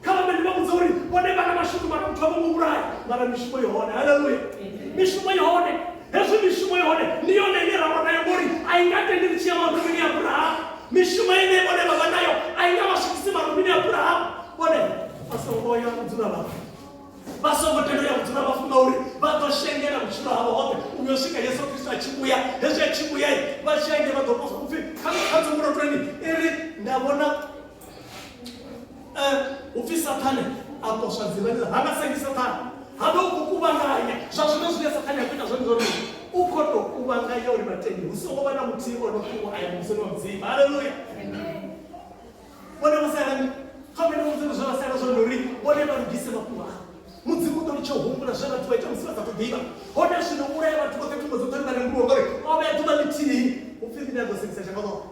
Speaker 1: kama mimi mzuri whatever na mashuku mara mtu wa Mungu brai mara mishumo yoone. Haleluya. Mishumo yoone Yesu mishumo yoone nione ile rama ya bori aingate ndichia marumini ya Abraham mishumo ile bone baba nayo ainga mashikisi marumini ya Abraham bone aso boya mtuna baba baso mtendo ya mtuna bafunga uri bato shenge na mchura habo wote umyoshika Yesu Kristo achibuya Yesu achibuya bashenge bato kufi kama kanzo muro treni ili ndabona ufisa Satani aposha nzibani hanga sengi Satani hado kukubanganya zvazvino zvine Satani yakuita zvonizvo uko ndo kubanganya uri matende usongoba na mutivo nokuwa aya musoro mzima. Haleluya. Amen. Bona musala kamene muziro zvavasara zvonori bona varugise makuva mudzimu ndo lichohungura zvavatu vaita musivaza kudiva ona zvino uraya vatu vote tumbozotori vari nguruwo ngori ova yatuma mitii ufiri ndazosengisa chakadoro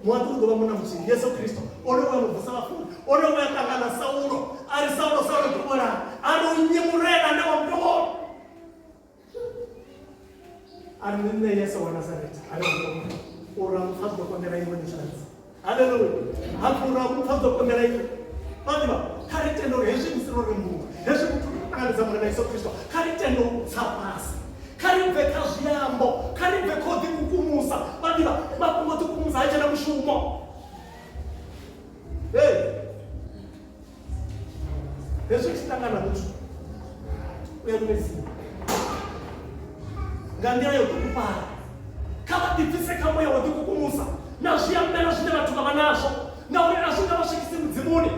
Speaker 1: mwatu kugova muna mutii Yesu Kristo ono mwe mubvusa vafundi ono mwe akangana Saulo ari Saulo tomora anonyemurena ndewamdomoro ari nene Yesu wa Nazareti ari wamdomoro ora mufadzwa kondera iwe nishanzi. Haleluya. Hakuna mufadzwa kondera iwe Badiba, karitendo hezvi musoro remunhu hezvi kutukanisa mwana Yesu Kristo karitendo tsapasi karibve kazviyambo karibve kodi kukumusa badiba bakungoti kukumusa hachana mushumo hezvi chitangana mutu uyamesi ngandira yokukupara kama dipise kamoya wodi kukumusa na zviyambela zvine vatuka vanazvo nauri asvika vasvikisi mudzimuni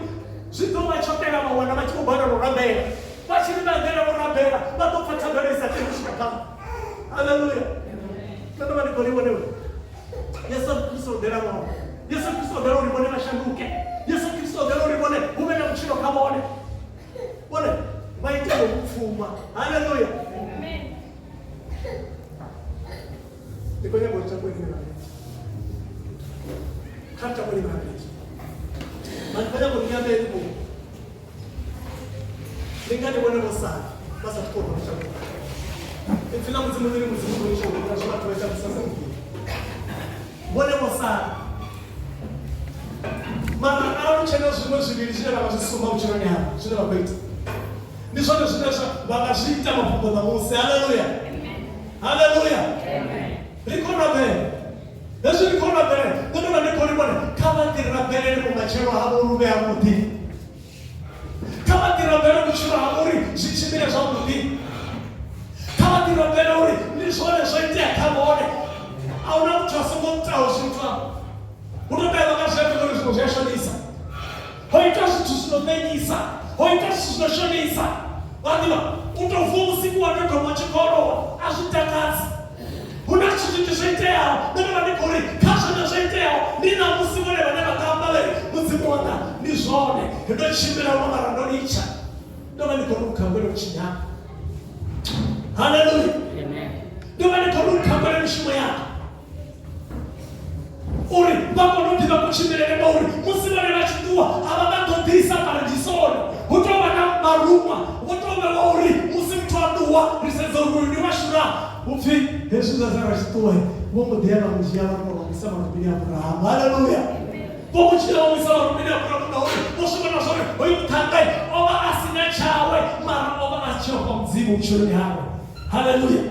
Speaker 1: zvitova chotera mawana vachikubhara norambera vachirivambera vorambera vatopfatangarisa tekusvika pano. Haleluya. Kana vani koribone Yesu Kristo dera mwa Yesu Kristo dera uribone vashanduke Yesu Kristo dera uribone uve na mchino kamone bone vaite kupfuma. Haleluya. Amen. Ndikonye ngocha kwena kata kweli mabili manifanya kuniambia hivyo ningani bwana mosana basi tuko kwa shamba ifila mzimu mwisho kwa shamba tuweza sasa bwana mosana mama au chena zimo zibilizira na wasoma uchirani hapa sio mabaiti ni zote zinaweza bakashita mapumbo na Musa. Haleluya. Amen. Haleluya. Amen. Likona bere Yesu likona bere ndio ndio bwana kama tirabere mu machero habo rube amuti kama tirabere kuchira haburi zichimira za muti kama tirabere uri ni zone zoite akamone au na mtu asomota usimfa unataka kasema ndio zinazoshonisa hoitasi tusinonenisa hoitasi tusinashonisa wadila utovumu siku watoto mwachikoro asitakazi unachijitetea ndio ndikori kasha na zetea nina musimole bana bakambale musimona ni zone ndio chimbira mwana ndonicha ndio ndikoruka mbele chinya. Haleluya. Amen. Ndio ndikoruka mbele mshimo yako uri bako ndo bakuchimbira ndio uri musimole bachidua ababato tisa paradisoni utoba na maruma utoba uri musimtwa dua risezo rudi washura ufi Jesus azarashitoe Mungu ndiye anamjia wako kusema Biblia ya Abraham. Haleluya. Mungu ndiye anamsema Biblia ya Abraham na wewe usome na sore wewe mtangai oba asina chawe mara oba achoka mzimu mshoni hapo. Haleluya.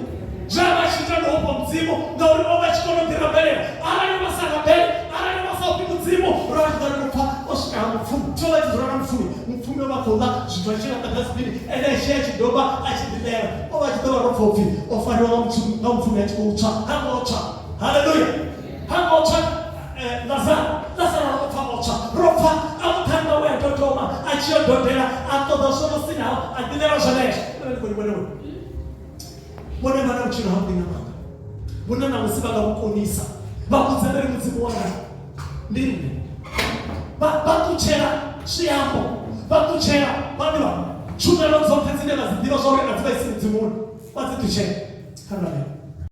Speaker 1: Jana shitano hapo mzimu na oba chikono tirabele ala ni masaka bele ala ni masaka mzimu roho kwa osika mfumo toa jirana mfumo wako la zitachira takasbiri ele shechi doba achidilera oba chidoba rofofi ofari wa mfumo ya chikucha hamocha. Haleluya. Hamocha Lazaro rofa rofa amtanga wewe dodoma achio dodera atodosomo sina adilera jalesh Mwana mana uchira hapo ina manga. Mwana na musibaga ukonisa. Bakuzabere muzimu wana. Ndine. Bakuchera shiyambo. Bakuchera badiwa. Chuna lozo tenzine bazindiro zore na tsaisi muzimu. Bazi tuchera. Haleluya.